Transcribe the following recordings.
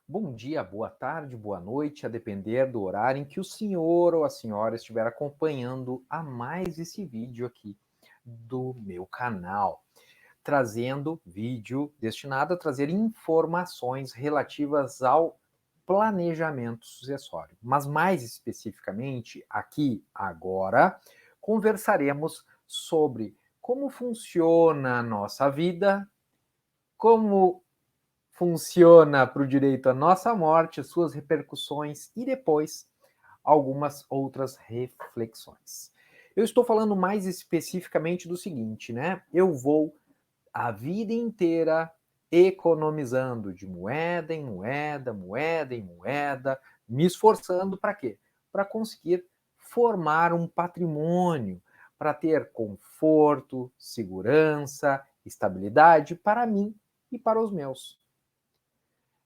Bom dia, boa tarde, boa noite, a depender do horário em que o senhor ou a senhora estiver acompanhando a mais esse vídeo aqui do meu canal, trazendo vídeo destinado a trazer informações relativas ao planejamento sucessório. Mas mais especificamente, aqui agora, conversaremos sobre como funciona a nossa vida, como funciona para o direito à nossa morte, suas repercussões e depois algumas outras reflexões. Eu estou falando mais especificamente do seguinte, né? Eu vou a vida inteira economizando de moeda em moeda, moeda em moeda, me esforçando para quê? Para conseguir formar um patrimônio, para ter conforto, segurança, estabilidade para mim e para os meus.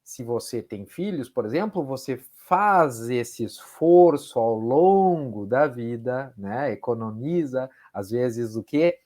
Se você tem filhos, por exemplo, você faz esse esforço ao longo da vida, né? Economiza, às vezes o que?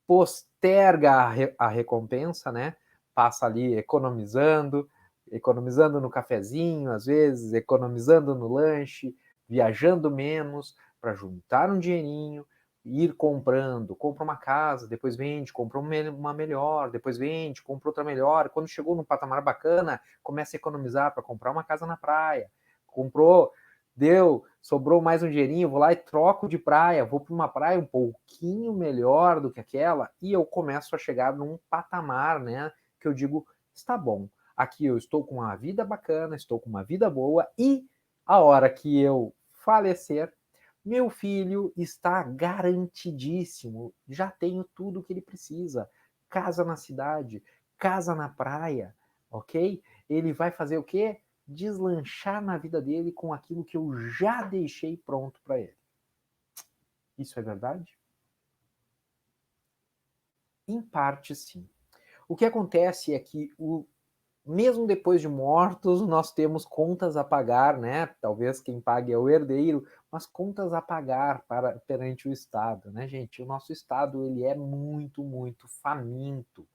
Posterga a recompensa, né? Passa ali economizando, economizando no cafezinho, às vezes, economizando no lanche, viajando menos para juntar um dinheirinho, ir comprando, compra uma casa, depois vende, compra uma melhor, depois vende, compra outra melhor. Quando chegou num patamar bacana, começa a economizar para comprar uma casa na praia. Comprou, deu, sobrou mais um dinheirinho, vou lá e troco de praia, vou para uma praia um pouquinho melhor do que aquela e eu começo a chegar num patamar, né, que eu digo, está bom, aqui eu estou com uma vida bacana, estou com uma vida boa e a hora que eu falecer, meu filho está garantidíssimo, já tenho tudo o que ele precisa, casa na cidade, casa na praia, ok? Ele vai fazer o quê? Deslanchar na vida dele com aquilo que eu já deixei pronto para ele. Isso é verdade? Em parte, sim. O que acontece é que, mesmo depois de mortos, nós temos contas a pagar, né? Talvez quem pague é o herdeiro, mas contas a pagar perante o Estado, né, gente? O nosso Estado ele é muito, muito faminto.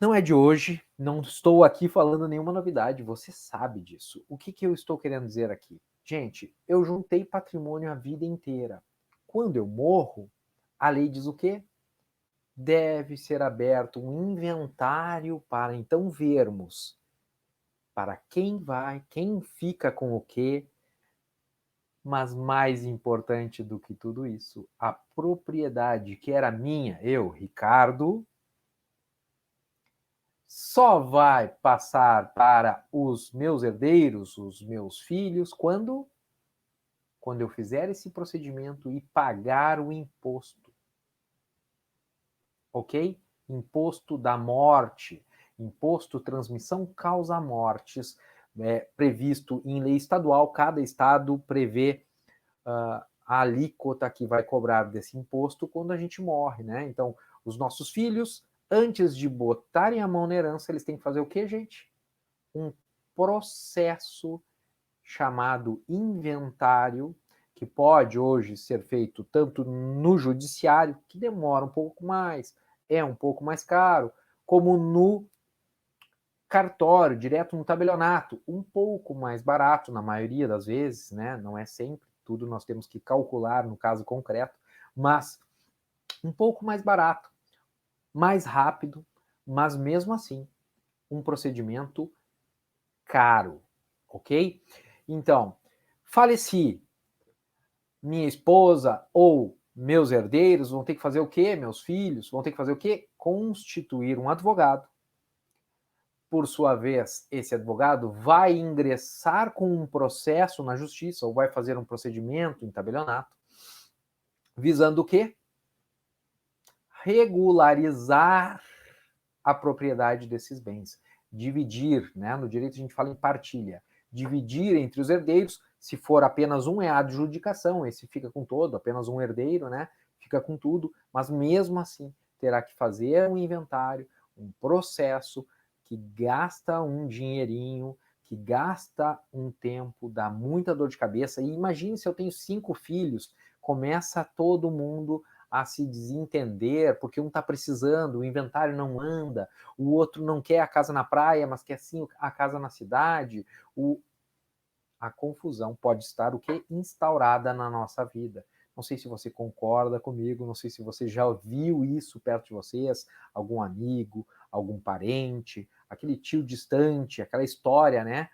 Não é de hoje, não estou aqui falando nenhuma novidade, você sabe disso. O que eu estou querendo dizer aqui? Gente, eu juntei patrimônio a vida inteira. Quando eu morro, a lei diz o quê? Deve ser aberto um inventário para então vermos para quem vai, quem fica com o quê, mas mais importante do que tudo isso, a propriedade que era minha, eu, Ricardo, só vai passar para os meus herdeiros, os meus filhos, quando eu fizer esse procedimento e pagar o imposto, ok? Imposto da morte, imposto transmissão causa mortes, previsto em lei estadual, cada estado prevê a alíquota que vai cobrar desse imposto quando a gente morre, né? Então, os nossos filhos, antes de botarem a mão na herança, eles têm que fazer o quê, gente? Um processo chamado inventário, que pode hoje ser feito tanto no judiciário, que demora um pouco mais, é um pouco mais caro, como no cartório, direto no tabelionato, um pouco mais barato na maioria das vezes, né? Não é sempre, tudo nós temos que calcular no caso concreto, mas um pouco mais barato, mais rápido, mas mesmo assim, um procedimento caro, ok? Então, faleci, minha esposa ou meus herdeiros vão ter que fazer o quê? Meus filhos vão ter que fazer o quê? Constituir um advogado. Por sua vez, esse advogado vai ingressar com um processo na justiça ou vai fazer um procedimento em tabelionato, visando o quê? Regularizar a propriedade desses bens, dividir, né? No direito a gente fala em partilha, dividir entre os herdeiros. Se for apenas um é a adjudicação, esse fica com todo, apenas um herdeiro, né? Fica com tudo, mas mesmo assim terá que fazer um inventário, um processo que gasta um dinheirinho, que gasta um tempo, dá muita dor de cabeça. E imagine se eu tenho 5 filhos, começa todo mundo a se desentender, porque um está precisando, o inventário não anda, o outro não quer a casa na praia, mas quer sim a casa na cidade. A confusão pode estar o quê? Instaurada na nossa vida. Não sei se você concorda comigo, não sei se você já viu isso perto de vocês, algum amigo, algum parente, aquele tio distante, aquela história, né?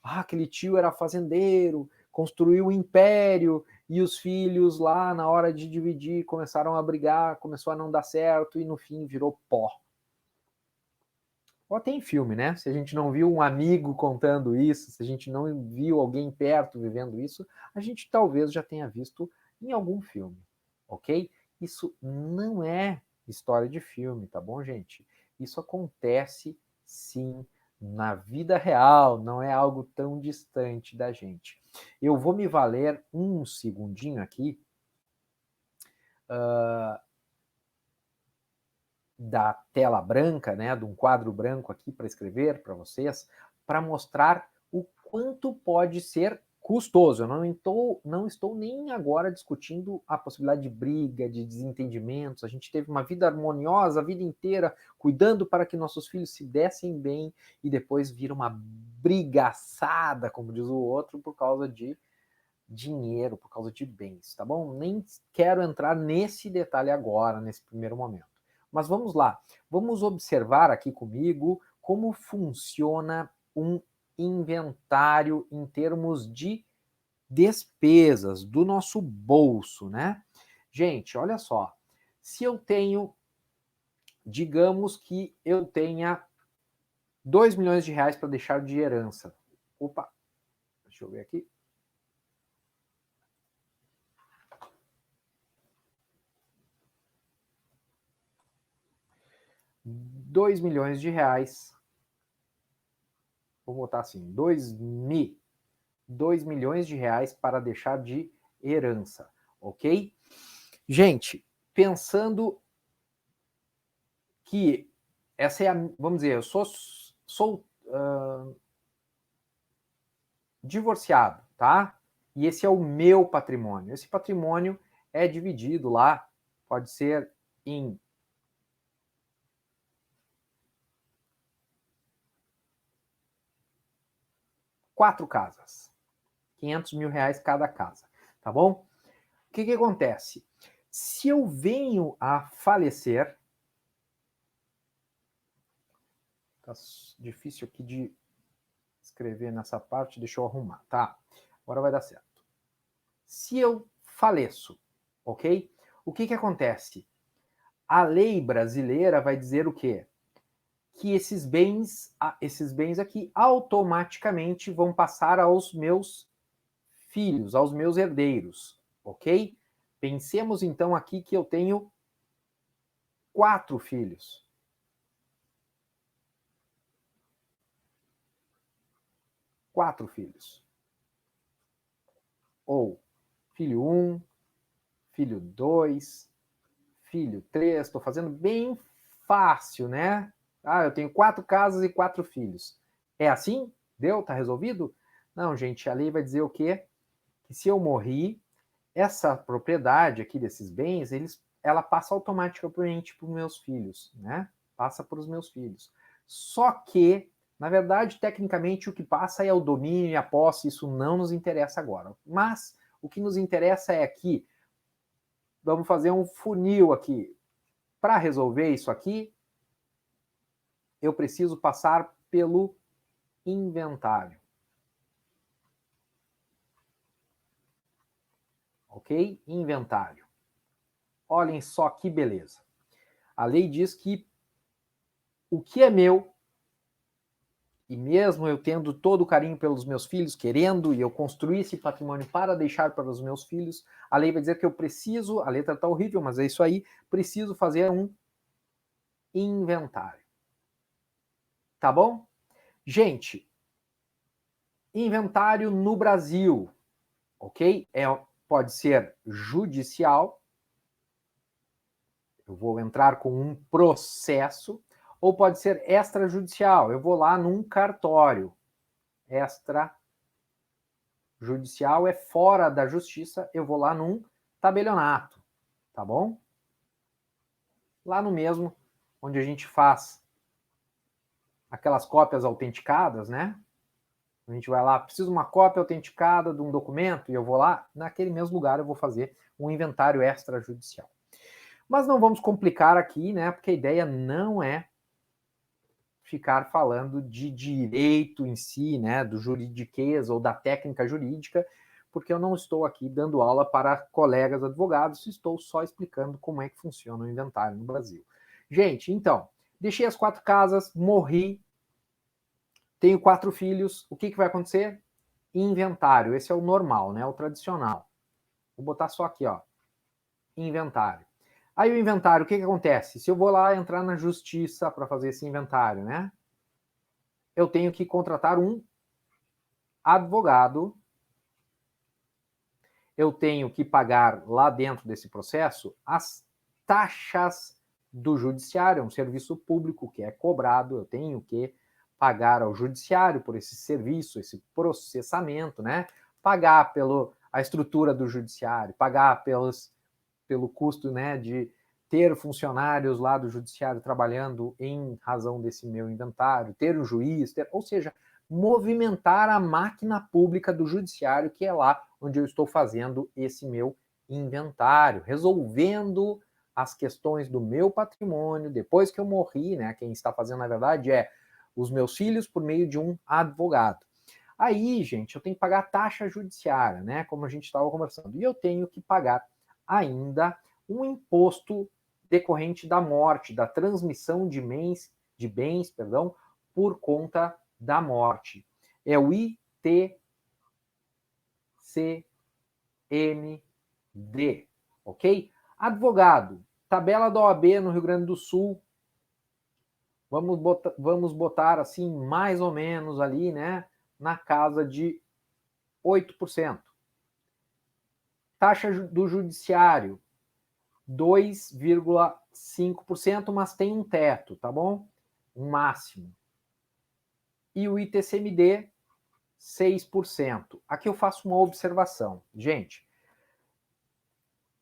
Ah, aquele tio era fazendeiro, construiu um império e os filhos lá na hora de dividir começaram a brigar, começou a não dar certo e no fim virou pó. Ou tem filme, né? Se a gente não viu um amigo contando isso, se a gente não viu alguém perto vivendo isso, a gente talvez já tenha visto em algum filme, ok? Isso não é história de filme, tá bom, gente? Isso acontece sim na vida real, não é algo tão distante da gente. Eu vou me valer um segundinho aqui da tela branca, né, de um quadro branco aqui para escrever para vocês, para mostrar o quanto pode ser custoso. Eu não estou nem agora discutindo a possibilidade de briga, de desentendimentos. A gente teve uma vida harmoniosa a vida inteira, cuidando para que nossos filhos se dessem bem e depois vira uma brigaçada, como diz o outro, por causa de dinheiro, por causa de bens, tá bom? Nem quero entrar nesse detalhe agora, nesse primeiro momento. Mas vamos lá, vamos observar aqui comigo como funciona um inventário em termos de despesas do nosso bolso, né? Gente, olha só, se eu tenho, digamos que eu tenha 2 milhões de reais para deixar de herança. Opa, deixa eu ver aqui. 2 milhões de reais, vou botar assim, 2 milhões de reais para deixar de herança, ok? Gente, pensando que essa é a, vamos dizer, eu sou divorciado, tá? E esse é o meu patrimônio. Esse patrimônio é dividido lá, pode ser em 4 casas. 500 mil reais cada casa, tá bom? O que acontece? Se eu venho a falecer, tá difícil aqui de escrever nessa parte, deixa eu arrumar, tá? Agora vai dar certo. Se eu faleço, ok? O que acontece? A lei brasileira vai dizer o quê? Que esses bens aqui automaticamente vão passar aos meus filhos, aos meus herdeiros, ok? Pensemos então aqui que eu tenho 4 filhos. 4 filhos. Ou filho 1, filho 2, filho 3, estou fazendo bem fácil, né? Ah, eu tenho 4 casas e 4 filhos. É assim? Deu? Tá resolvido? Não, gente, a lei vai dizer o quê? Que se eu morri, essa propriedade aqui desses bens, ela passa automaticamente para os meus filhos, né? Passa para os meus filhos. Só que, na verdade, tecnicamente, o que passa é o domínio e a posse, isso não nos interessa agora. Mas o que nos interessa é que vamos fazer um funil aqui. Para resolver isso aqui, eu preciso passar pelo inventário. Ok? Inventário. Olhem só que beleza. A lei diz que o que é meu, e mesmo eu tendo todo o carinho pelos meus filhos, querendo, e eu construir esse patrimônio para deixar para os meus filhos, a lei vai dizer que eu preciso, a letra está horrível, mas é isso aí, preciso fazer um inventário. Tá bom? Gente, inventário no Brasil, ok? Pode ser judicial, eu vou entrar com um processo, ou pode ser extrajudicial, eu vou lá num cartório. Extrajudicial é fora da justiça, eu vou lá num tabelionato, tá bom? lá no mesmo, onde a gente faz aquelas cópias autenticadas, né? A gente vai lá, preciso uma cópia autenticada de um documento, e eu vou lá, naquele mesmo lugar eu vou fazer um inventário extrajudicial. Mas não vamos complicar aqui, né? Porque a ideia não é ficar falando de direito em si, né? Do juridiquês ou da técnica jurídica, porque eu não estou aqui dando aula para colegas advogados, estou só explicando como é que funciona o inventário no Brasil. Gente, então, deixei as 4 casas, morri, tenho 4 filhos, o que vai acontecer? Inventário, esse é o normal, né? O tradicional. Vou botar só aqui, ó, inventário. Aí o inventário, o que acontece? Se eu vou lá entrar na justiça para fazer esse inventário, né? Eu tenho que contratar um advogado, eu tenho que pagar lá dentro desse processo as taxas do judiciário, é um serviço público que é cobrado, eu tenho que pagar ao judiciário por esse serviço, esse processamento, né? Pagar a estrutura do judiciário, pagar pelo custo, né, de ter funcionários lá do judiciário trabalhando em razão desse meu inventário, ter um juiz, ou seja, movimentar a máquina pública do judiciário, que é lá onde eu estou fazendo esse meu inventário, resolvendo as questões do meu patrimônio, depois que eu morri, né? Quem está fazendo, na verdade, é os meus filhos por meio de um advogado. Aí, gente, eu tenho que pagar a taxa judiciária, né? Como a gente estava conversando. E eu tenho que pagar ainda um imposto decorrente da morte, da transmissão de bens, por conta da morte. É o ITCMD, ok? Advogado, tabela da OAB no Rio Grande do Sul, vamos botar assim, mais ou menos ali, né, na casa de 8%. Taxa do judiciário, 2,5%, mas tem um teto, tá bom? Um máximo. E o ITCMD, 6%. Aqui eu faço uma observação. Gente,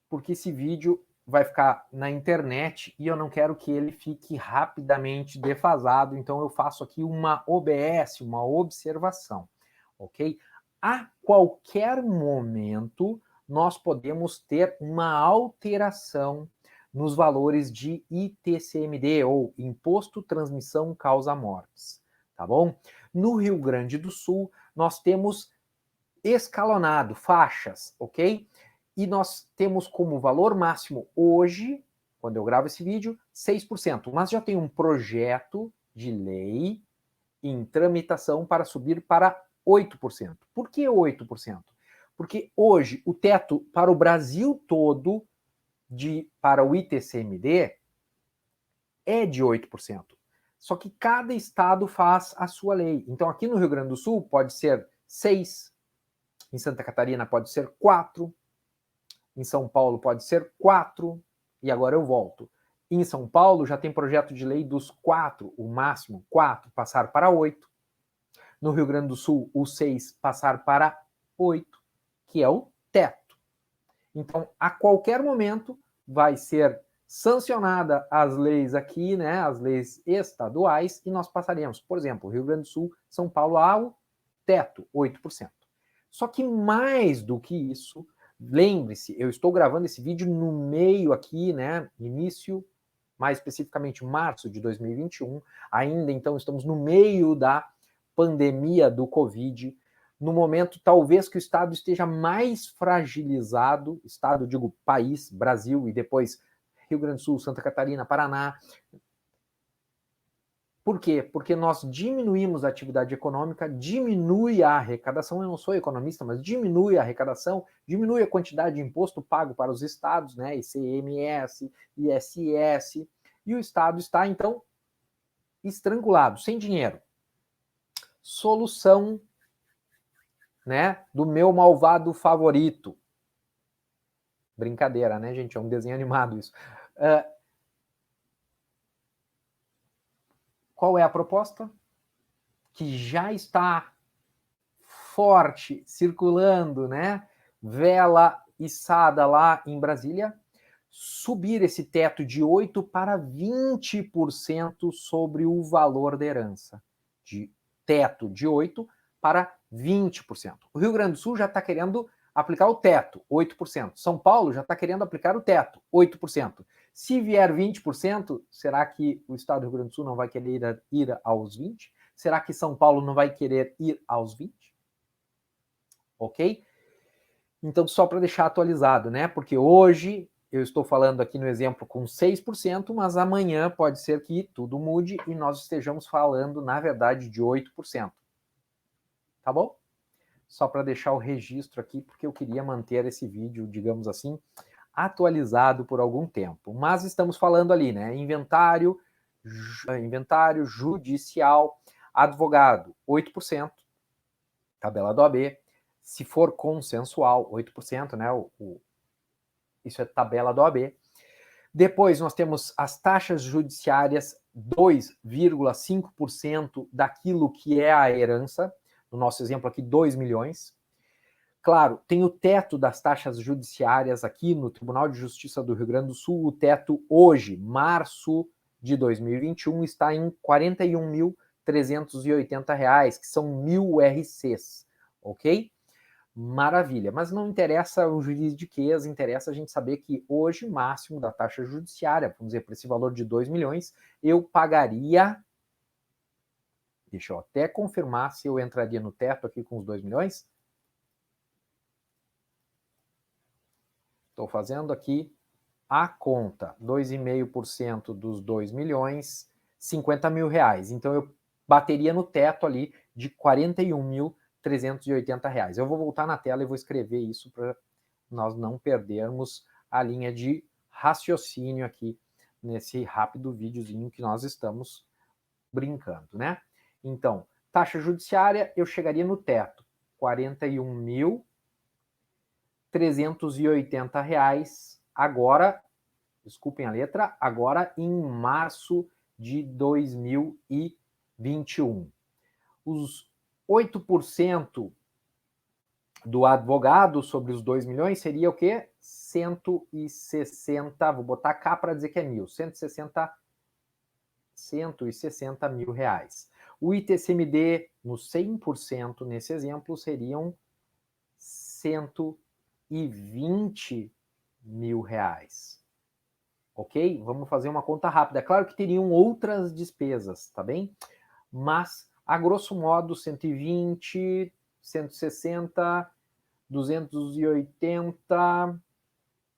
porque esse vídeo vai ficar na internet e eu não quero que ele fique rapidamente defasado, então eu faço aqui uma OBS, uma observação, ok? A qualquer momento nós podemos ter uma alteração nos valores de ITCMD, ou Imposto Transmissão Causa Mortes, tá bom? No Rio Grande do Sul, nós temos escalonado, faixas, ok? E nós temos como valor máximo hoje, quando eu gravo esse vídeo, 6%. Mas já tem um projeto de lei em tramitação para subir para 8%. Por que 8%? Porque hoje o teto para o Brasil todo para o ITCMD é de 8%. Só que cada estado faz a sua lei. Então aqui no Rio Grande do Sul pode ser 6%, em Santa Catarina pode ser 4%, em São Paulo pode ser 4%, e agora eu volto. Em São Paulo já tem projeto de lei dos 4%, o máximo 4%, passar para 8%. No Rio Grande do Sul, o 6% passar para 8%, que é o teto. Então, a qualquer momento vai ser sancionada as leis aqui, né, as leis estaduais, e nós passaremos, por exemplo, Rio Grande do Sul, São Paulo, ao teto, 8%. Só que mais do que isso, lembre-se, eu estou gravando esse vídeo no meio aqui, né, início, mais especificamente março de 2021, ainda então estamos no meio da pandemia do Covid, no momento talvez que o Estado esteja mais fragilizado, Estado, digo, país, Brasil, e depois Rio Grande do Sul, Santa Catarina, Paraná. Por quê? Porque nós diminuímos a atividade econômica, diminui a arrecadação, eu não sou economista, mas diminui a arrecadação, diminui a quantidade de imposto pago para os estados, né, ICMS, ISS, e o Estado está, então, estrangulado, sem dinheiro. Solução, né, do meu malvado favorito. Brincadeira, né, gente? É um desenho animado isso. Qual é a proposta? Que já está forte, circulando, né? Vela içada lá em Brasília, subir esse teto de 8% para 20% sobre o valor da herança. De teto de 8% para 20%. O Rio Grande do Sul já está querendo aplicar o teto, 8%. São Paulo já está querendo aplicar o teto, 8%. Se vier 20%, será que o estado do Rio Grande do Sul não vai querer ir aos 20%? Será que São Paulo não vai querer ir aos 20%? Ok? Então, só para deixar atualizado, né? Porque hoje eu estou falando aqui no exemplo com 6%, mas amanhã pode ser que tudo mude e nós estejamos falando, na verdade, de 8%. Tá bom? Só para deixar o registro aqui, porque eu queria manter esse vídeo, digamos assim, atualizado por algum tempo. Mas estamos falando ali, né? Inventário judicial, advogado, 8%, tabela do AB. Se for consensual, 8%, né? Isso é tabela do AB. Depois nós temos as taxas judiciárias, 2,5% daquilo que é a herança. No nosso exemplo aqui, 2 milhões. Claro, tem o teto das taxas judiciárias aqui no Tribunal de Justiça do Rio Grande do Sul. O teto hoje, março de 2021, está em R$ 41.380, que são 1.000 RCs, ok? Maravilha, mas não interessa o juridiquês, interessa a gente saber que hoje, máximo da taxa judiciária, vamos dizer, por esse valor de 2 milhões, eu pagaria, deixa eu até confirmar se eu entraria no teto aqui com os 2 milhões. Estou fazendo aqui a conta, 2,5% dos 2 milhões, 50 mil reais. Então eu bateria no teto ali de 41.380 reais. Eu vou voltar na tela e vou escrever isso para nós não perdermos a linha de raciocínio aqui nesse rápido videozinho que nós estamos brincando, né? Então, taxa judiciária, eu chegaria no teto, R$ 41.380 agora, desculpem a letra, agora em março de 2021. Os 8% do advogado sobre os 2 milhões seria o quê? 160, vou botar cá para dizer que é 160 mil reais. O ITCMD no 100% nesse exemplo seriam 120 mil reais. Ok? Vamos fazer uma conta rápida. É claro que teriam outras despesas, tá bem? Mas, a grosso modo, 120, 160, 280,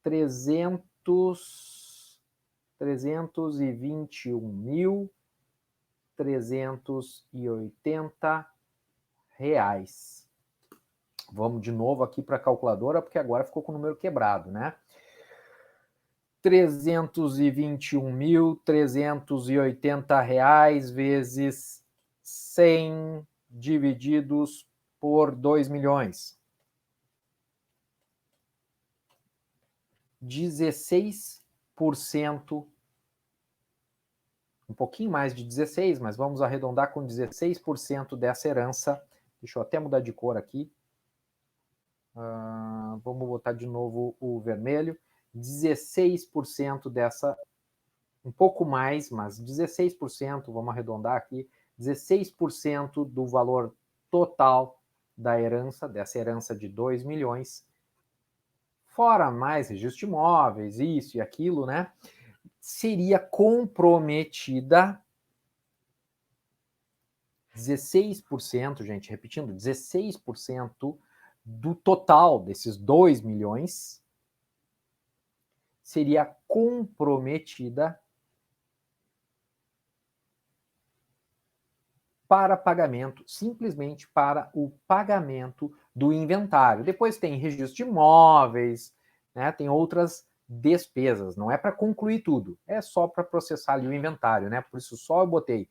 321.380 reais. Vamos de novo aqui para a calculadora, porque agora ficou com o número quebrado, né? 321.380 reais vezes 100 divididos por 2 milhões. 16%, um pouquinho mais de 16%, mas vamos arredondar com 16% dessa herança. Deixa eu até mudar de cor aqui. Vamos botar de novo o vermelho. 16% dessa, um pouco mais, mas 16%, vamos arredondar aqui, 16% do valor total da herança, dessa herança de 2 milhões, fora mais registro de imóveis, isso e aquilo, né? Seria comprometida 16%, gente, repetindo, 16% do total desses 2 milhões seria comprometida para pagamento, simplesmente para o pagamento do inventário. Depois tem registro de imóveis, né, tem outras despesas, não é para concluir tudo, é só para processar ali o inventário, né? Por isso só eu botei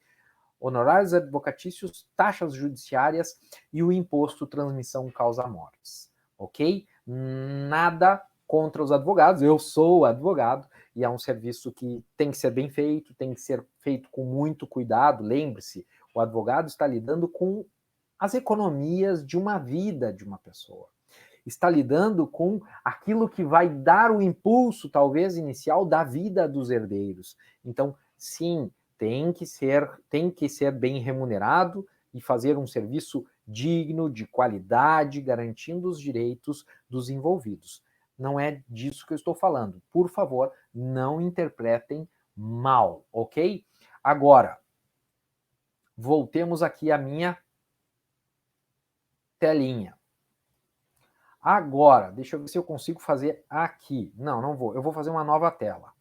honorários advocatícios, taxas judiciárias e o imposto transmissão causa-mortes, ok? Nada contra os advogados, eu sou advogado e é um serviço que tem que ser bem feito, tem que ser feito com muito cuidado. Lembre-se, o advogado está lidando com as economias de uma vida de uma pessoa. está lidando com aquilo que vai dar o impulso, talvez, inicial da vida dos herdeiros. Então, sim, tem que ser bem remunerado e fazer um serviço digno, de qualidade, garantindo os direitos dos envolvidos. Não é disso que eu estou falando. Por favor, não interpretem mal, ok? Agora, voltemos aqui à minha telinha. Agora, deixa eu ver se eu consigo fazer aqui. Não, não vou. Eu vou fazer uma nova tela.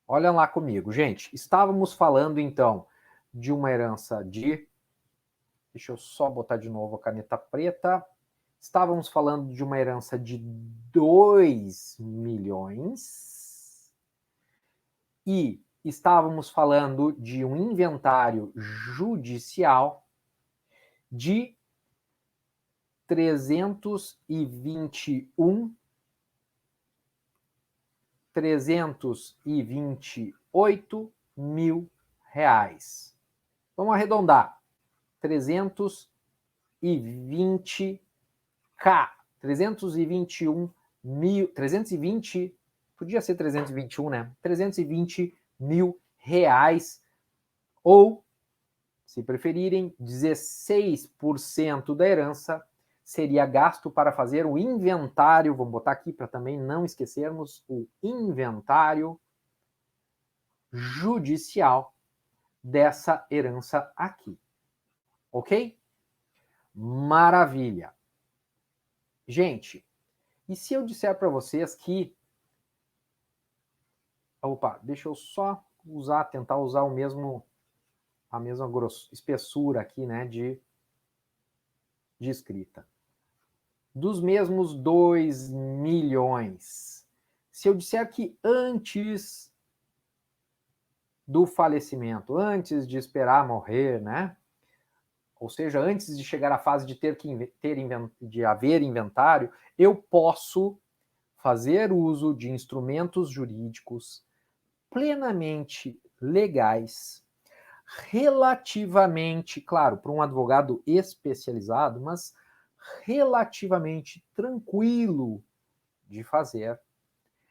Olha lá comigo, gente. Estávamos falando, então, de uma herança de... Deixa eu só botar de novo a caneta preta. Estávamos falando de uma herança de 2 milhões. E estávamos falando de um inventário judicial de 328 mil reais. Vamos arredondar. 320k. 321 mil. 320. Podia ser 321, né? 320 mil reais. Ou, se preferirem, 16% da herança seria gasto para fazer o inventário, vamos botar aqui para também não esquecermos, o inventário judicial dessa herança aqui. Ok? Maravilha. Gente, e se eu disser para vocês que... Opa, deixa eu só tentar usar a mesma espessura aqui, né, de escrita. Dos mesmos 2 milhões. Se eu disser que antes do falecimento, antes de esperar morrer, né? Ou seja, antes de chegar à fase de de haver inventário, eu posso fazer uso de instrumentos jurídicos plenamente legais, relativamente, claro, para um advogado especializado, mas relativamente tranquilo de fazer.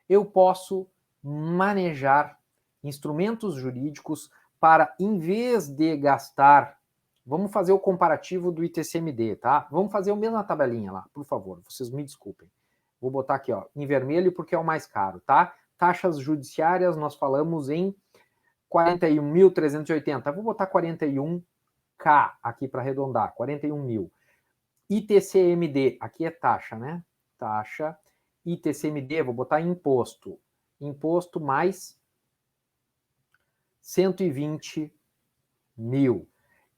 Eu posso manejar instrumentos jurídicos para, em vez de gastar... Vamos fazer o comparativo do ITCMD, tá? Vamos fazer a mesma tabelinha lá, por favor, vocês me desculpem. Vou botar aqui, ó, em vermelho porque é o mais caro, tá? Taxas judiciárias, nós falamos em 41.380. Vou botar 41k aqui para arredondar, 41 mil. ITCMD, aqui é taxa, né? Taxa. ITCMD, vou botar imposto. Imposto mais 120 mil.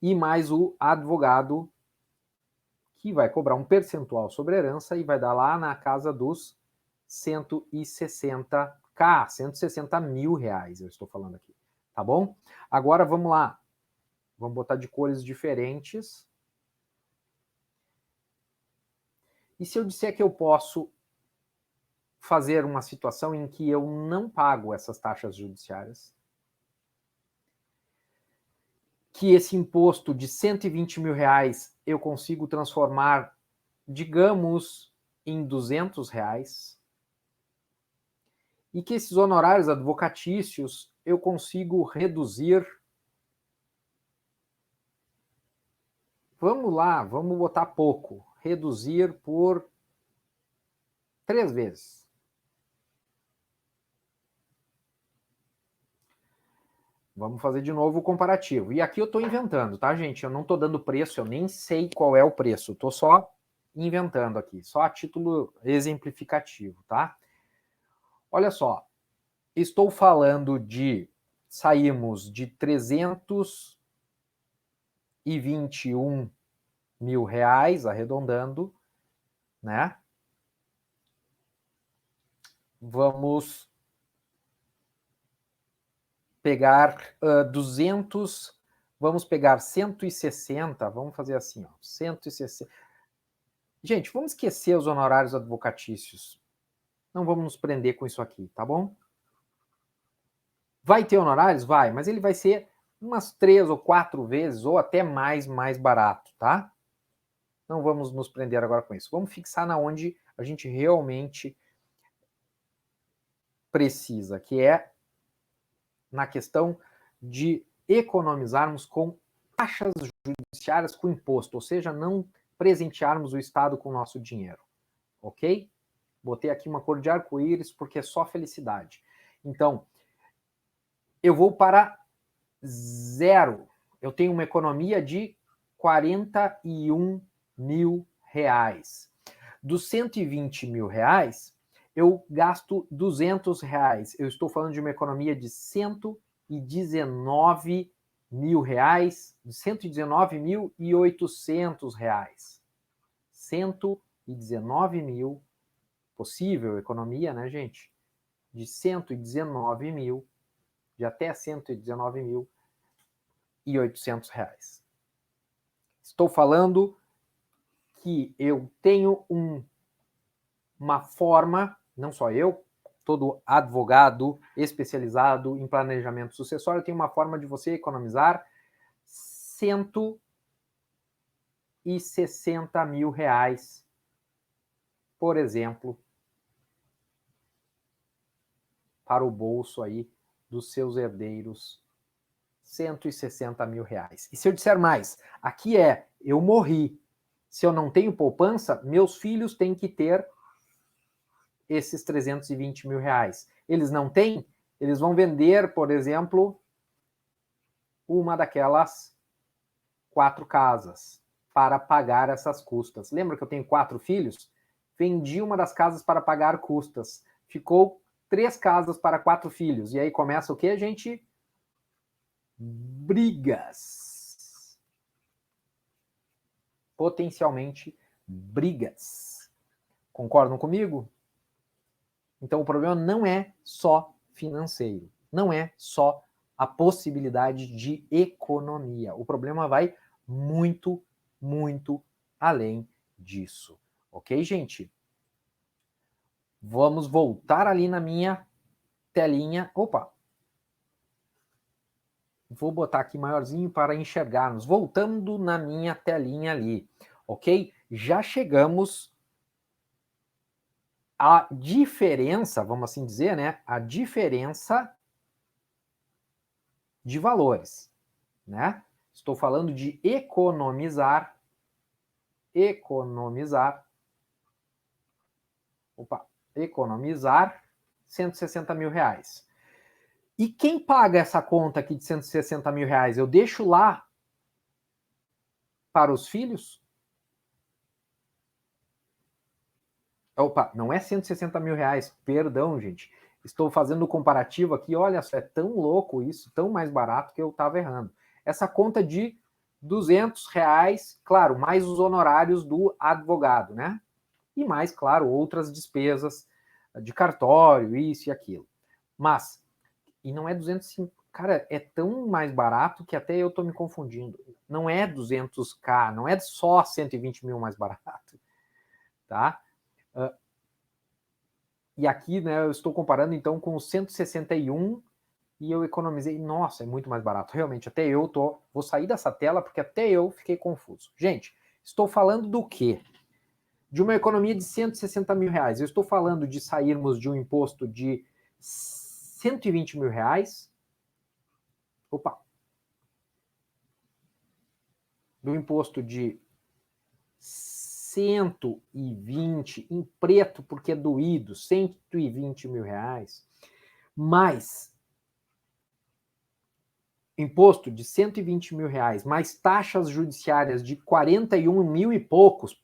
E mais o advogado, que vai cobrar um percentual sobre a herança e vai dar lá na casa dos 160k, 160 mil reais, eu estou falando aqui, tá bom? Agora vamos lá, vamos botar de cores diferentes. E se eu disser que eu posso fazer uma situação em que eu não pago essas taxas judiciárias, que esse imposto de 120 mil reais eu consigo transformar, digamos, em 200 reais, e que esses honorários advocatícios eu consigo reduzir... Vamos lá, vamos botar pouco. Reduzir por 3 vezes. Vamos fazer de novo o comparativo. E aqui eu estou inventando, tá, gente? Eu não estou dando preço, eu nem sei qual é o preço. Estou só inventando aqui, só a título exemplificativo, tá? Olha só, estou falando de... Saímos de 321 mil reais, arredondando, né? Vamos pegar 200, vamos pegar 160, vamos fazer assim, ó, 160. Gente, vamos esquecer os honorários advocatícios. Não vamos nos prender com isso aqui, tá bom? Vai ter honorários? Vai, mas ele vai ser umas 3 ou 4 vezes, ou até mais barato, tá? não vamos nos prender agora com isso. Vamos fixar na onde a gente realmente precisa, que é na questão de economizarmos com taxas judiciárias, com imposto, ou seja, não presentearmos o Estado com o nosso dinheiro, ok? Botei aqui uma cor de arco-íris porque é só felicidade. Então, eu vou para zero. Eu tenho uma economia de 41 mil reais. Dos 120 mil reais, eu gasto 200 reais. Eu estou falando de uma economia de 119 mil reais, de 119.800 reais. 119 mil, possível economia, né, gente? De 119 mil, de até 119.800 reais. Estou falando que eu tenho uma forma, não só eu, todo advogado especializado em planejamento sucessório tem uma forma de você economizar 160 mil reais, por exemplo, para o bolso aí dos seus herdeiros, 160 mil reais. E se eu disser mais, aqui eu morri, se eu não tenho poupança, meus filhos têm que ter esses 320 mil reais. Eles não têm? Eles vão vender, por exemplo, uma daquelas 4 casas para pagar essas custas. Lembra que eu tenho 4 filhos? Vendi uma das casas para pagar custas. Ficou 3 casas para 4 filhos. E aí começa o quê, gente? Brigas. Potencialmente brigas. Concordam comigo? Então o problema não é só financeiro. Não é só a possibilidade de economia. O problema vai muito, muito além disso. Ok, gente? Vamos voltar ali na minha telinha. Opa! Vou botar aqui maiorzinho para enxergarmos. Voltando na minha telinha ali. Ok? Já chegamos à diferença, vamos assim dizer, né? A diferença de valores, né? Estou falando de economizar 160 mil reais. E quem paga essa conta aqui de 160 mil reais? Eu deixo lá para os filhos? Opa, não é 160 mil reais, perdão, gente. Estou fazendo o comparativo aqui, olha só, é tão louco isso, tão mais barato que eu estava errando. Essa conta de 200 reais, claro, mais os honorários do advogado, né? E mais, claro, outras despesas de cartório, isso e aquilo. Mas, e não é 205, cara, é tão mais barato que até eu estou me confundindo. Não é 200k, não é só 120 mil mais barato, tá? E aqui, né, eu estou comparando então com o 161 e eu economizei. Nossa, é muito mais barato. Realmente, até eu vou sair dessa tela porque até eu fiquei confuso. Gente, estou falando do quê? De uma economia de 160 mil reais. Eu estou falando de sairmos de um imposto de 120 mil reais. Opa! Do imposto de 120 em preto, porque é doído, 120 mil reais, mais imposto de 120 mil reais, mais taxas judiciárias de 41 mil e poucos,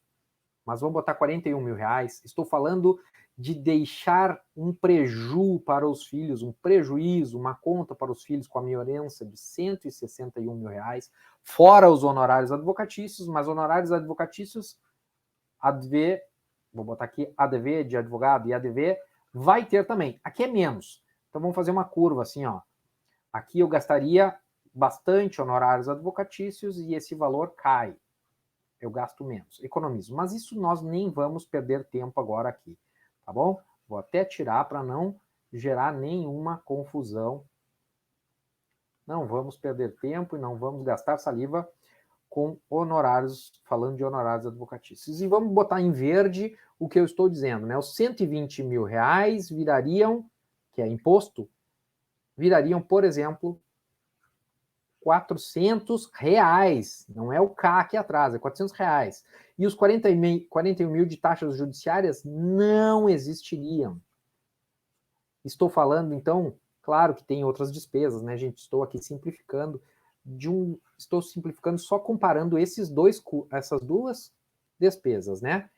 mas vamos botar 41 mil reais. Estou falando de deixar um prejuízo para os filhos, um prejuízo, uma conta para os filhos com a minha herança de 161 mil reais, fora os honorários advocatícios, mas honorários advocatícios, ADV, vou botar aqui ADV de advogado e ADV, vai ter também. Aqui é menos. Então vamos fazer uma curva assim, ó. Aqui eu gastaria bastante honorários advocatícios e esse valor cai. Eu gasto menos, economizo. Mas isso nós nem vamos perder tempo agora aqui, tá bom? Vou até tirar para não gerar nenhuma confusão. Não vamos perder tempo e não vamos gastar saliva com honorários, falando de honorários advocatícios. E vamos botar em verde o que eu estou dizendo, né? Os 120 mil reais virariam, que é imposto, virariam, por exemplo, 400 reais. Não é o K aqui atrás, é 400 reais. E os 41 mil de taxas judiciárias não existiriam. Estou falando, então, claro que tem outras despesas, né, gente? Estou aqui simplificando estou simplificando só comparando essas duas despesas, né?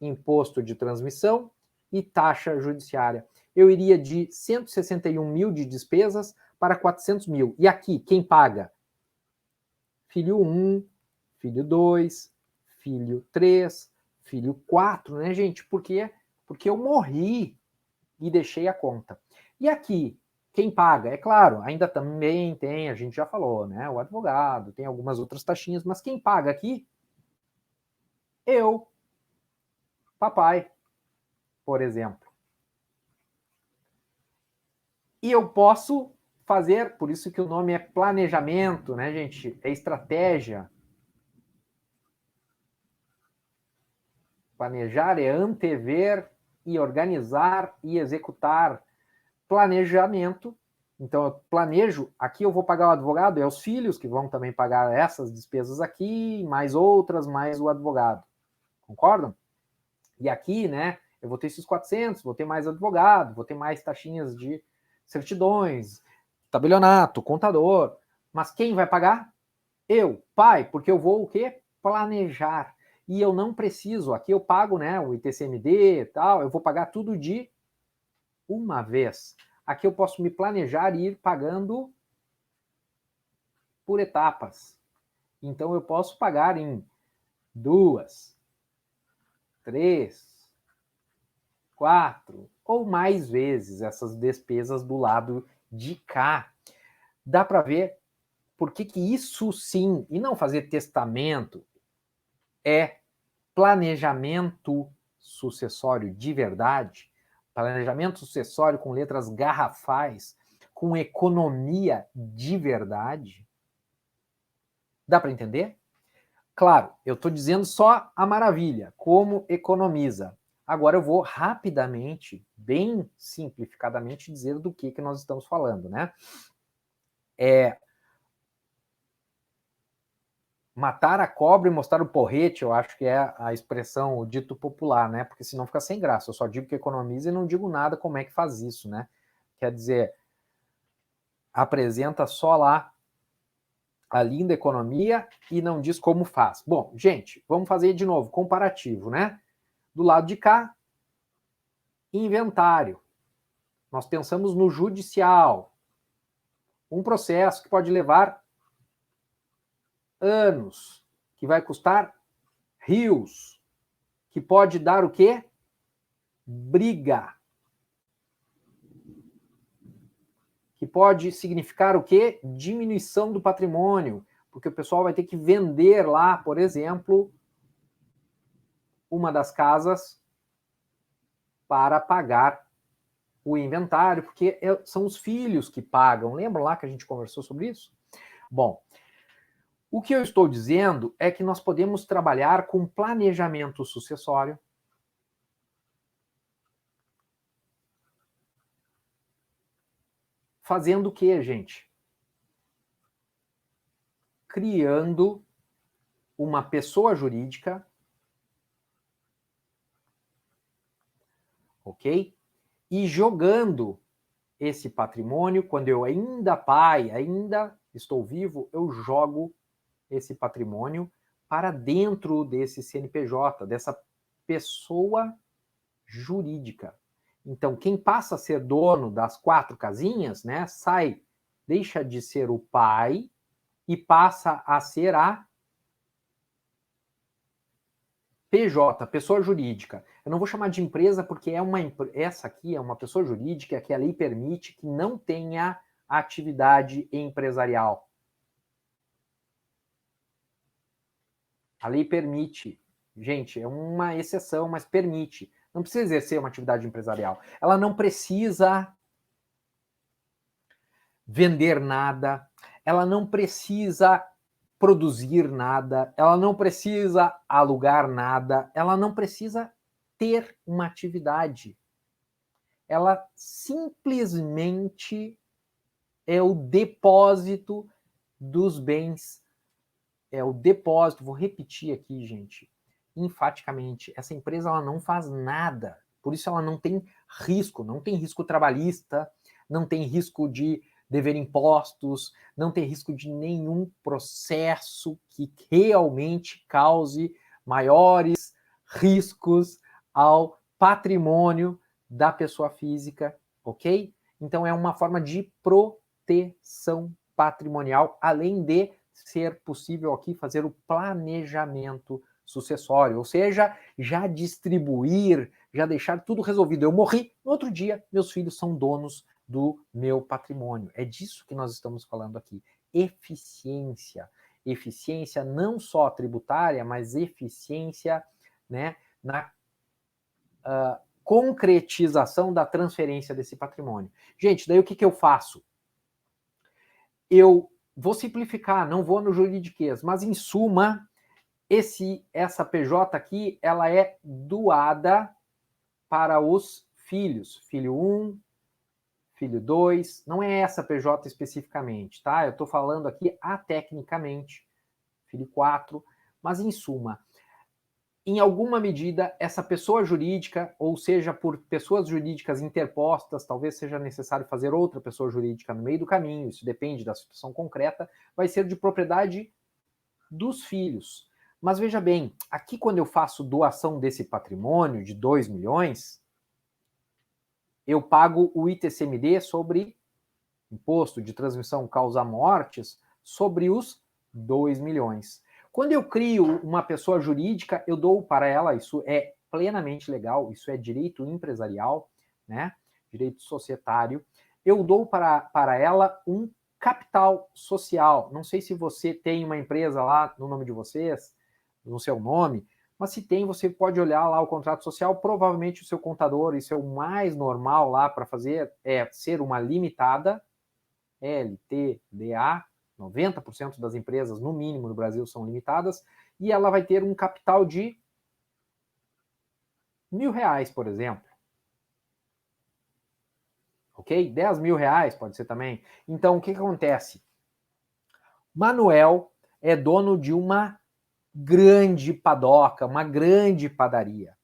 Imposto de transmissão e taxa judiciária. Eu iria de 161 mil de despesas para 400 mil. E aqui, quem paga? Filho 1, filho 2, filho 3, filho 4, né, gente? Por quê? Porque eu morri e deixei a conta. E aqui, quem paga? É claro, ainda também tem, a gente já falou, né? O advogado, tem algumas outras taxinhas, mas quem paga aqui? Eu, papai, por exemplo. E eu posso fazer, por isso que o nome é planejamento, né, gente? É estratégia. Planejar é antever e organizar e executar. Planejamento. Então, eu planejo, aqui eu vou pagar o advogado, é os filhos que vão também pagar essas despesas aqui, mais outras, mais o advogado. Concordam? E aqui, né, eu vou ter esses 400, vou ter mais advogado, vou ter mais taxinhas de certidões, tabelionato, contador. Mas quem vai pagar? Eu, pai, porque eu vou o quê? Planejar. E eu não preciso, aqui eu pago, né, o ITCMD e tal, eu vou pagar tudo de uma vez. Aqui eu posso me planejar e ir pagando por etapas. Então eu posso pagar em 2, 3, 4 ou mais vezes essas despesas do lado de cá. Dá para ver por que isso sim, e não fazer testamento, é planejamento sucessório de verdade. Planejamento sucessório com letras garrafais, com economia de verdade. Dá para entender? Claro, eu estou dizendo só a maravilha, como economiza. Agora eu vou rapidamente, bem simplificadamente, dizer do que nós estamos falando, né? Matar a cobra e mostrar o porrete, eu acho que é a expressão, o dito popular, né? Porque senão fica sem graça. Eu só digo que economiza e não digo nada como é que faz isso, né? Quer dizer, apresenta só lá a linda economia e não diz como faz. Bom, gente, vamos fazer de novo, comparativo, né? Do lado de cá, inventário. Nós pensamos no judicial. Um processo que pode levar anos, que vai custar rios, que pode dar o quê? Briga. Que pode significar o quê? Diminuição do patrimônio, porque o pessoal vai ter que vender lá, por exemplo, uma das casas para pagar o inventário, porque são os filhos que pagam. Lembra lá que a gente conversou sobre isso? Bom, o que eu estou dizendo é que nós podemos trabalhar com planejamento sucessório, fazendo o quê, gente? Criando uma pessoa jurídica, ok? E jogando esse patrimônio, quando eu ainda pai, ainda estou vivo, eu jogo esse patrimônio para dentro desse CNPJ, dessa pessoa jurídica. Então, quem passa a ser dono das 4 casinhas, né, deixa de ser o pai e passa a ser a PJ, pessoa jurídica. Eu não vou chamar de empresa porque essa aqui é uma pessoa jurídica que a lei permite que não tenha atividade empresarial. A lei permite. Gente, é uma exceção, mas permite. Não precisa exercer uma atividade empresarial. Ela não precisa vender nada. Ela não precisa produzir nada, ela não precisa alugar nada, ela não precisa ter uma atividade. Ela simplesmente é o depósito dos bens. É o depósito, vou repetir aqui, gente, enfaticamente, essa empresa ela não faz nada, por isso ela não tem risco trabalhista, não tem risco de dever impostos, não tem risco de nenhum processo que realmente cause maiores riscos ao patrimônio da pessoa física, ok? Então é uma forma de proteção patrimonial, além de ser possível aqui fazer o planejamento sucessório, ou seja, já distribuir, já deixar tudo resolvido. Eu morri, no outro dia, meus filhos são donos do meu patrimônio. É disso que nós estamos falando aqui. Eficiência. Eficiência não só tributária, mas eficiência, né, na concretização da transferência desse patrimônio. Gente, daí o que eu faço? Eu vou simplificar, não vou no juridiquês, mas em suma, essa PJ aqui, ela é doada para os filhos. Filho 1, filho 2, não é essa PJ especificamente, tá? Eu estou falando aqui atecnicamente, filho 4, mas em suma, em alguma medida, essa pessoa jurídica, ou seja, por pessoas jurídicas interpostas, talvez seja necessário fazer outra pessoa jurídica no meio do caminho, isso depende da situação concreta, vai ser de propriedade dos filhos. Mas veja bem, aqui quando eu faço doação desse patrimônio de 2 milhões, eu pago o ITCMD sobre imposto de transmissão causa mortes sobre os 2 milhões. Quando eu crio uma pessoa jurídica, eu dou para ela, isso é plenamente legal, isso é direito empresarial, né? Direito societário. Eu dou para ela um capital social. Não sei se você tem uma empresa lá no nome de vocês, no seu nome, mas se tem, você pode olhar lá o contrato social, provavelmente o seu contador, isso é o mais normal lá para fazer, é ser uma limitada, LTDA, 90% das empresas, no mínimo, no Brasil, são limitadas, e ela vai ter um capital de R$1.000, por exemplo. Ok? 10 mil reais pode ser também. Então, o que acontece? Manuel é dono de uma grande padoca, uma grande padaria.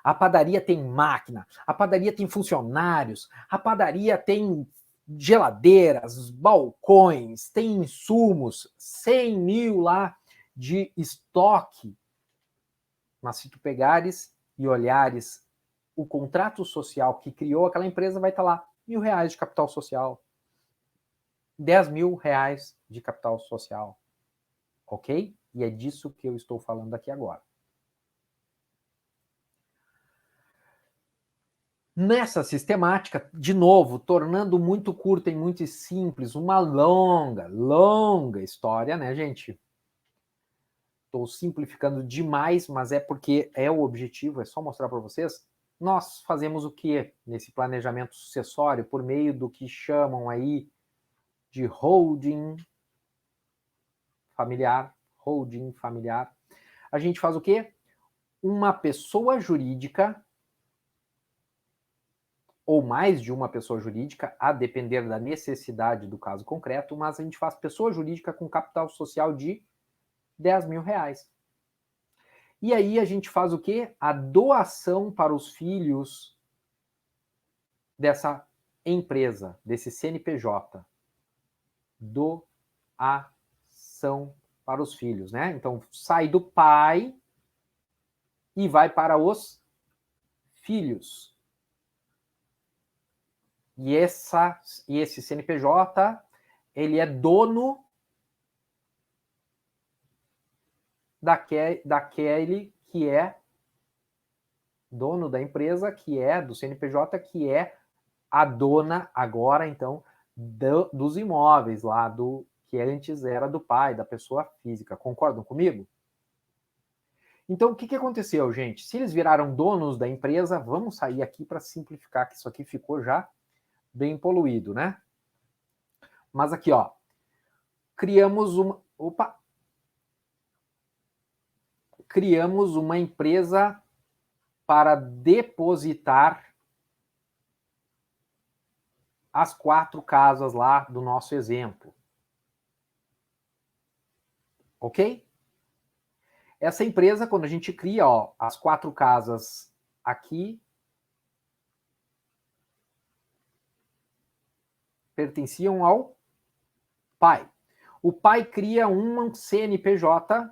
A padaria tem máquina, a padaria tem funcionários, a padaria tem geladeiras, balcões, tem insumos, 100 mil lá de estoque. Mas se tu pegares e olhares o contrato social que criou aquela empresa, vai estar lá R$1.000 de capital social, R$10.000 de capital social, ok? E é disso que eu estou falando aqui agora. Nessa sistemática, de novo, tornando muito curta e muito simples, uma longa história, né, gente? Estou simplificando demais, mas é porque é o objetivo, é só mostrar para vocês. Nós fazemos o que nesse planejamento sucessório por meio do que chamam aí de holding familiar. Holding familiar. A gente faz o quê? Uma pessoa jurídica ou mais de uma pessoa jurídica, a depender da necessidade do caso concreto, mas a gente faz pessoa jurídica com capital social de R$10.000. E aí a gente faz o quê? A doação para os filhos dessa empresa, desse CNPJ. Doação para os filhos, né? Então sai do pai e vai para os filhos. E esse CNPJ, ele é dono daquele que é dono da empresa, que é do CNPJ, que é a dona agora, então, dos imóveis lá, que antes era do pai, da pessoa física. Concordam comigo? Então, o que aconteceu, gente? Se eles viraram donos da empresa, vamos sair aqui para simplificar, que isso aqui ficou já bem poluído, né? Mas aqui, ó, criamos uma... Opa! criamos uma empresa para depositar as 4 casas lá do nosso exemplo. Ok? Essa empresa, quando a gente cria, ó, as 4 casas aqui, pertenciam ao pai. O pai cria um CNPJ,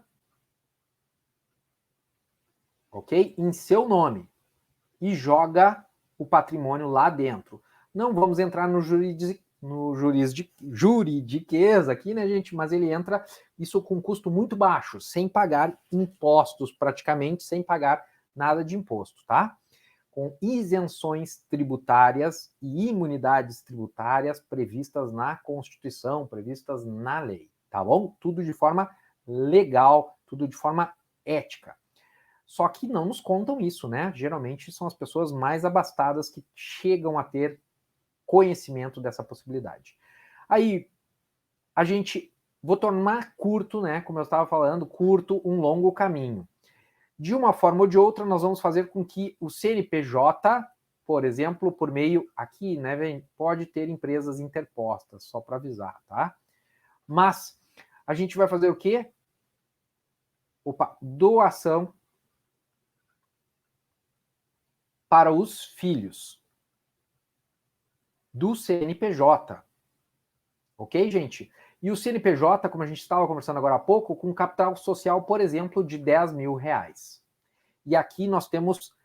ok? Em seu nome. E joga o patrimônio lá dentro. Não vamos entrar no juridiqueza aqui, né, gente? Mas ele entra, isso com custo muito baixo, sem pagar impostos, praticamente, sem pagar nada de imposto, tá? Com isenções tributárias e imunidades tributárias previstas na Constituição, previstas na lei, tá bom? Tudo de forma legal, tudo de forma ética. Só que não nos contam isso, né? Geralmente são as pessoas mais abastadas que chegam a ter conhecimento dessa possibilidade. Aí, vou tornar curto, né? Como eu estava falando, curto um longo caminho. De uma forma ou de outra, nós vamos fazer com que o CNPJ, por exemplo, por meio aqui, né, pode ter empresas interpostas, só para avisar, tá? Mas a gente vai fazer o quê? Doação para os filhos do CNPJ. Ok, gente? E o CNPJ, como a gente estava conversando agora há pouco, com capital social, por exemplo, de R$10.000. E aqui nós temos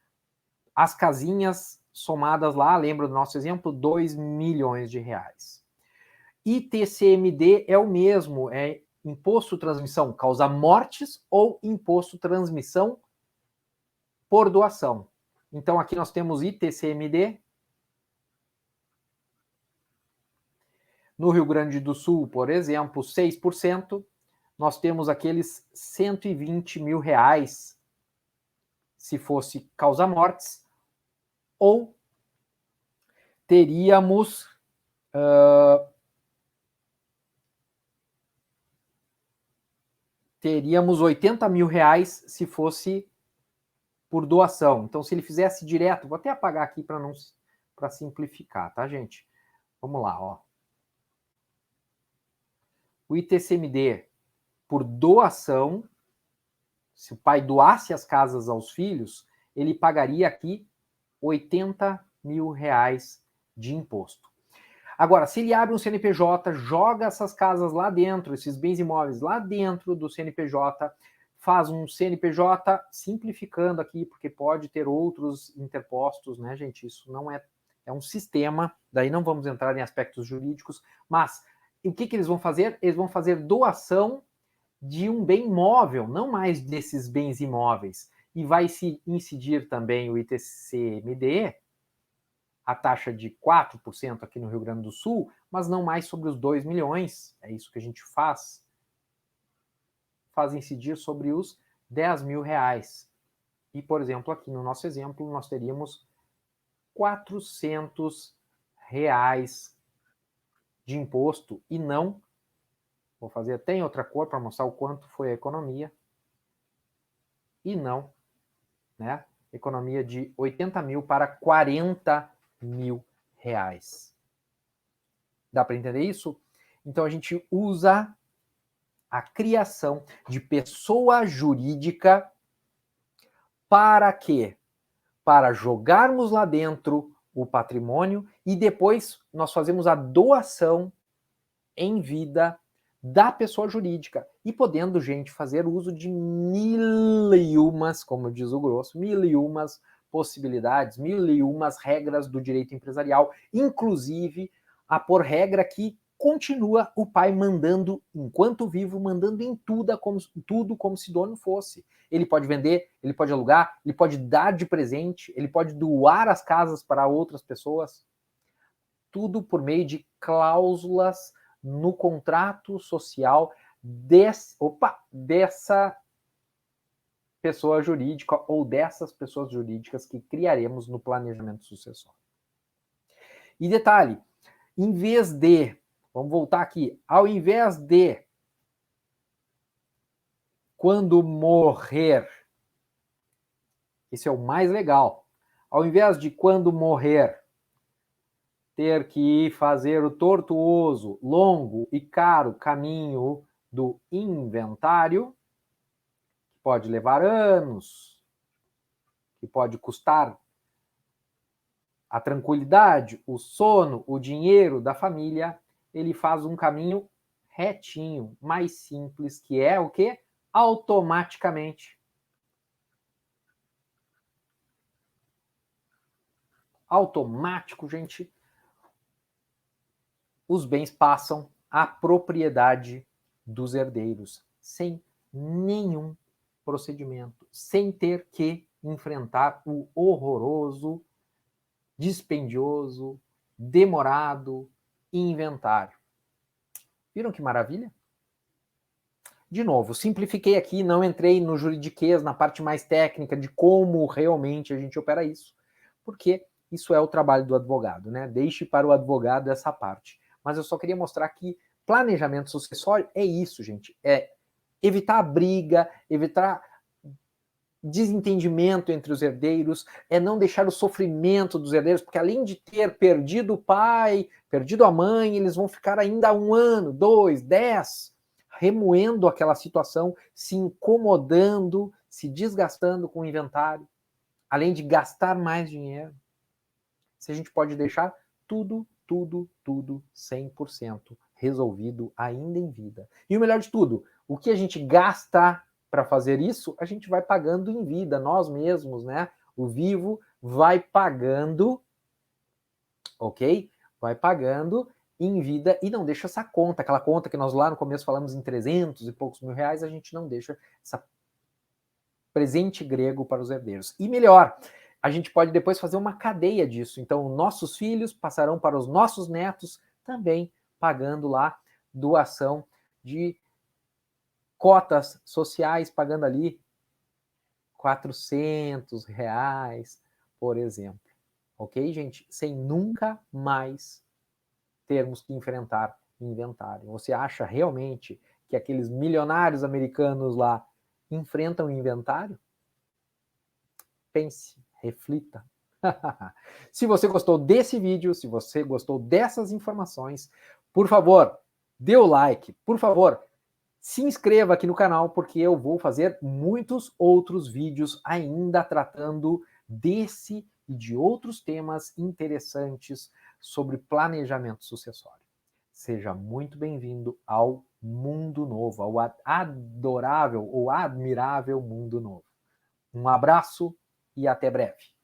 as casinhas somadas lá, lembra do nosso exemplo? R$2 milhões. ITCMD é o mesmo, é imposto transmissão causa mortes ou imposto transmissão por doação. Então aqui nós temos ITCMD. No Rio Grande do Sul, por exemplo, 6%, nós temos aqueles R$120 mil, se fosse causa mortes, ou teríamos R$80 mil se fosse por doação. Então, se ele fizesse direto, vou até apagar aqui para simplificar, tá, gente? Vamos lá, ó. O ITCMD por doação, se o pai doasse as casas aos filhos, ele pagaria aqui R$80 mil de imposto. Agora, se ele abre um CNPJ, joga essas casas lá dentro, esses bens imóveis lá dentro do CNPJ, faz um CNPJ, simplificando aqui, porque pode ter outros interpostos, né, gente? Isso não é um sistema, daí não vamos entrar em aspectos jurídicos, mas o que eles vão fazer? Eles vão fazer doação de um bem móvel, não mais desses bens imóveis. E vai se incidir também o ITCMD, a taxa de 4% aqui no Rio Grande do Sul, mas não mais sobre os 2 milhões. É isso que a gente faz. Faz incidir sobre os R$10 mil. E, por exemplo, aqui no nosso exemplo, nós teríamos R$400 de imposto e não, vou fazer até em outra cor para mostrar o quanto foi a economia, e não, né? Economia de 80 mil para 40 mil reais. Dá para entender isso? Então a gente usa a criação de pessoa jurídica para quê? Para jogarmos lá dentro o patrimônio e depois nós fazemos a doação em vida da pessoa jurídica e podendo, gente, fazer uso de mil e umas, como diz o grosso, mil e umas possibilidades, mil e umas regras do direito empresarial, inclusive a por regra que continua o pai mandando, enquanto vivo, mandando em tudo como se dono fosse. Ele pode vender, ele pode alugar, ele pode dar de presente, ele pode doar as casas para outras pessoas. Tudo por meio de cláusulas no contrato social dessa pessoa jurídica ou dessas pessoas jurídicas que criaremos no planejamento sucessório. E detalhe, em vez de, vamos voltar aqui, ao invés de, quando morrer, Esse é o mais legal. Ao invés de quando morrer ter que fazer o tortuoso, longo e caro caminho do inventário, que pode levar anos, que pode custar a tranquilidade, o sono, o dinheiro da família, ele faz um caminho retinho, mais simples, que é o quê? Automaticamente. Automático, gente. Os bens passam à propriedade dos herdeiros, sem nenhum procedimento, sem ter que enfrentar o horroroso, dispendioso, demorado inventário. Viram que maravilha? De novo, simplifiquei aqui, não entrei no juridiquês, na parte mais técnica de como realmente a gente opera isso, porque isso é o trabalho do advogado, né? Deixe para o advogado essa parte. Mas eu só queria mostrar que planejamento sucessório é isso, gente. É evitar a briga, evitar desentendimento entre os herdeiros, é não deixar o sofrimento dos herdeiros, porque além de ter perdido o pai, perdido a mãe, eles vão ficar ainda 1 ano, 2, 10, remoendo aquela situação, se incomodando, se desgastando com o inventário, além de gastar mais dinheiro. Se a gente pode deixar tudo 100% resolvido ainda em vida. E o melhor de tudo, o que a gente gasta para fazer isso, a gente vai pagando em vida, nós mesmos, né? O vivo vai pagando, ok? Vai pagando em vida e não deixa essa conta, aquela conta que nós lá no começo falamos em 300 e poucos mil reais, a gente não deixa essa presente grego para os herdeiros. E melhor, a gente pode depois fazer uma cadeia disso. Então, nossos filhos passarão para os nossos netos também pagando lá doação de cotas sociais, pagando ali 400 reais, por exemplo. Ok, gente? Sem nunca mais termos que enfrentar inventário. Você acha realmente que aqueles milionários americanos lá enfrentam inventário? Pense, reflita. Se você gostou desse vídeo, se você gostou dessas informações, por favor, dê o like, por favor, se inscreva aqui no canal, porque eu vou fazer muitos outros vídeos ainda tratando desse e de outros temas interessantes sobre planejamento sucessório. Seja muito bem-vindo ao mundo novo, ao adorável ou admirável mundo novo. Um abraço e até breve.